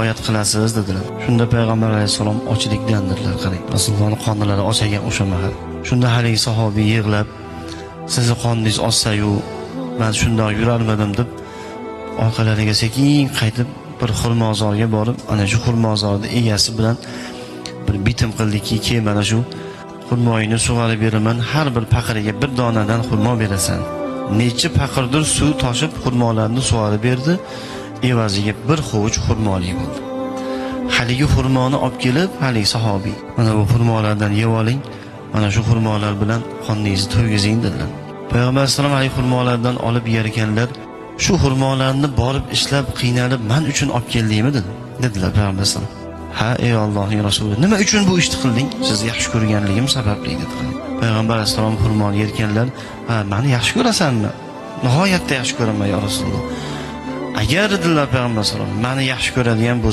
oyat qilasiz dedilar. Shunda payg'ambar alayhissalom ochlikdan dedilar. Qarang, Rasulullohning qornilari ochagan o'sha mahal. Shunda haligi sahobiy yig'lab, sizni qorningiz ochsa-yu, men shundoq yurarmidim deb orqalariga sekin qaytib bir xurmozorga borib, ana shu xurmozorning egasi bilan bir bitim qildiki, "Ke mana shu xurmoyini sug'orib beraman, har bir paqiriga bir donadan xurmo berasan." Necha paqirdir suv toshib xurmolarni sug'orib berdi. Evaziga bir hovuch xurmoli bo'ldi. Haligi xurmoni olib kelib, haligi sahobiy, "Mana bu xurmolardan yeb oling, mana shu xurmolar bilan qorningizni to'ygizing" dedilar. Payg'ambar alayhisalom haligi xurmolardan olib yer ekanlar. "Shu xurmolarni borib ishlab qiynalib men uchun olib keldingmi?" dedilar payg'ambar alayhisalom. "Ha, ey Allohning rasuli, nima uchun bu ishni qilding? Sizni yaxshi ko'rganligim sababli" dedilar. Payg'ambar alayhisalom xurmoni yerkanlar, "Ha, meni yaxshi ko'rasanmi?" "Nihoyatda yaxshi ko'raman ya Rasululloh." "Agar dedilar payg'ambar alayhisalom, meni yaxshi ko'radigan